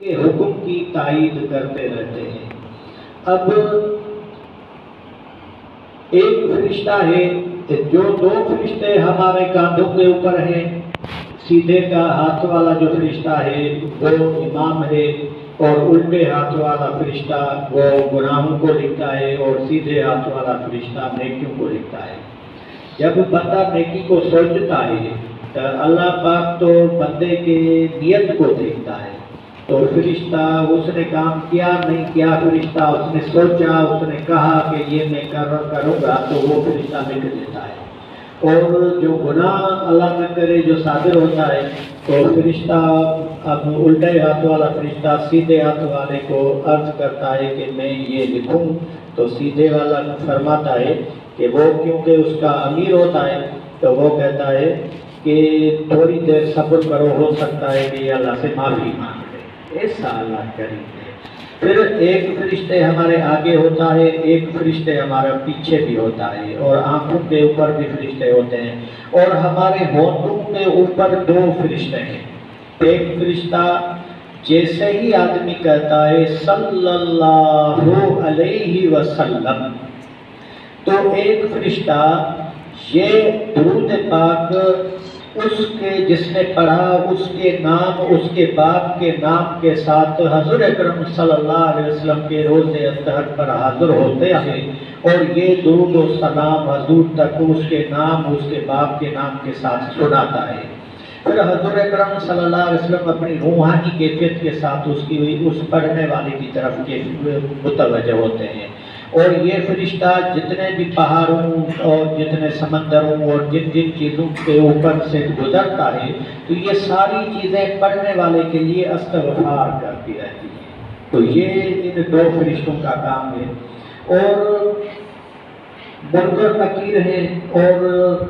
کے حکم کی تائید کرتے رہتے ہیں۔ اب ایک فرشتہ ہے جو دو فرشتے ہمارے کاندھوں کے اوپر ہیں۔ سیدھے کا ہاتھ والا جو فرشتہ ہے وہ امام ہے، اور الٹے ہاتھ والا فرشتہ وہ گناہوں کو لکھتا ہے، اور سیدھے ہاتھ والا فرشتہ نیکیوں کو لکھتا ہے۔ جب بندہ نیکی کو سوچتا ہے تو اللہ پاک تو بندے کے نیت کو دیکھتا ہے، تو فرشتہ اس نے کام کیا نہیں کیا، فرشتہ اس نے سوچا، اس نے کہا کہ یہ میں کروں گا، تو وہ فرشتہ لکھ دیتا ہے۔ اور جو گناہ اللہ نہ کرے جو صادر ہوتا ہے، تو فرشتہ اب الٹے ہاتھ والا فرشتہ سیدھے ہاتھ والے کو عرض کرتا ہے کہ میں یہ لکھوں، تو سیدھے والا فرماتا ہے کہ وہ کیونکہ اس کا امیر ہوتا ہے تو وہ کہتا ہے کہ تھوڑی دیر صبر کرو، ہو سکتا ہے کہ یہ اللہ سے معافی مانگ لے۔ ایسا اللہ کریم ہے۔ پھر ایک فرشتے ہمارے آگے ہوتا ہے، ایک فرشتے ہمارے پیچھے بھی ہوتا ہے، اور آنکھوں کے اوپر بھی فرشتے ہوتے ہیں، اور ہمارے ہونٹوں کے اوپر دو فرشتے ہیں۔ ایک فرشتہ جیسے ہی آدمی کہتا ہے صلی اللہ علیہ وسلم، تو ایک فرشتہ یہ درود پاک اس کے جس نے پڑھا اس کے نام، اس کے باپ کے نام کے ساتھ حضور اکرم صلی اللہ علیہ وسلم کے روز اطہر پر حاضر ہوتے ہیں، اور یہ درود و سلام حضور تک اس کے نام، اس کے باپ کے نام کے ساتھ سناتا ہے۔ پھر حضور اکرم صلی اللہ علیہ وسلم اپنی روحانی کیفیت کے ساتھ اس پڑھنے والے کی طرف متوجہ ہوتے ہیں، اور یہ فرشتہ جتنے بھی پہاڑوں اور جتنے سمندروں اور جن جن چیزوں کے اوپر سے گزرتا ہے، تو یہ ساری چیزیں پڑھنے والے کے لیے استغفار کرتی رہتی ہیں۔ تو یہ ان دو فرشتوں کا کام ہے۔ اور منکر نکیر ہے، اور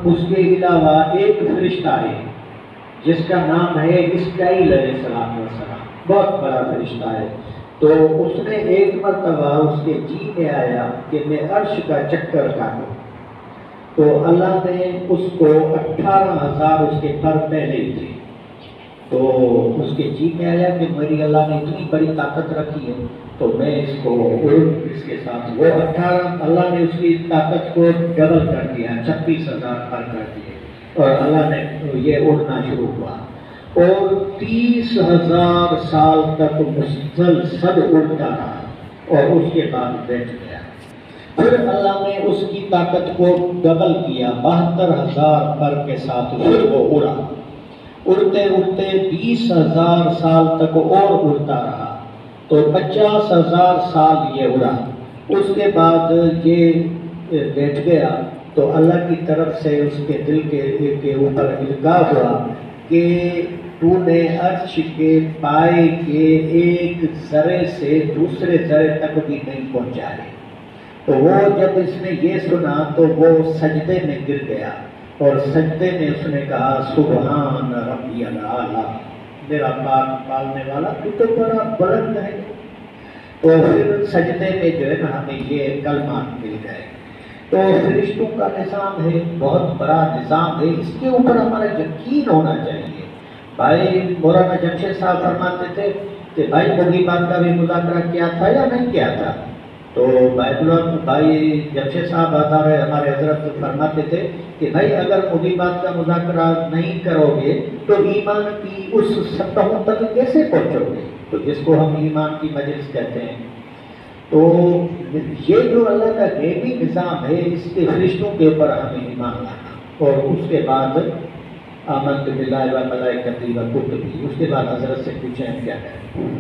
اس کے علاوہ ایک فرشتہ ہے جس کا نام ہے اسرائیل علیہ السلام، بہت بڑا فرشتہ ہے۔ تو اس نے ایک مرتبہ اس کے جی میں آیا کہ میں عرش کا چکر کاٹوں، تو اللہ نے اس کو 18,000 اس کے پر پہلے ہی تھے، تو اس کے جی میں آیا کہ میری اللہ نے اتنی بڑی طاقت رکھی ہے تو میں اس کو اس کے ساتھ وہ 18 اللہ نے اس کی طاقت کو ڈبل کر دیا، 36,000 پر کر دیے، اور اللہ نے یہ اڑنا شروع ہوا، اور 30,000 سال تک مسلسل اڑتا رہا، اور اس کے بعد بیٹھ گیا۔ پھر اللہ نے اس کی طاقت کو ڈبل کیا، 72,000 پر کے ساتھ پھر وہ اڑا، اڑتے اڑتے 20,000 سال تک اور اڑتا رہا، تو 50,000 سال یہ اڑا۔ اس کے بعد یہ بیٹھ گیا، تو اللہ کی طرف سے اس کے دل کے اوپر القاء ہوا کہ تو نے عرش کے پائے کے ایک ذرے سے دوسرے ذرے تک بھی نہیں پہنچا ہے۔ تو وہ جب اس نے یہ سنا تو وہ سجدے میں گر گیا، اور سجدے میں اس نے کہا سبحان ربی الاعلیٰ، میرا پاک پالنے والا تو تو بڑا بلند ہے۔ تو پھر سجدے میں جو ہے نا ہمیں یہ کلمات مل گئے۔ تو فرشتوں کا نظام ہے، بہت بڑا نظام ہے، اس کے اوپر ہمارا یقین ہونا چاہیے۔ بھائی مولانا جمشید صاحب فرماتے تھے کہ بھائی مغی بات کا بھی مذاکرہ کیا تھا یا نہیں کیا تھا؟ تو بھائی جمشید صاحب ہمارے حضرت فرماتے تھے کہ بھائی اگر مغی بات کا مذاکرہ نہیں کرو گے تو ایمان کی اس سطحوں تک کیسے پہنچو گے؟ تو جس کو ہم ایمان کی مجلس کہتے ہیں، تو یہ جو اللہ کا غیبی نظام ہے، اس کے فرشتوں کے اوپر ہمیں ایمان لانا، اور اس کے بعد آمنت باللہ و ملائکتہ و کتبہ، اس کے بعد حضرت سے پوچھیں کیا کریں۔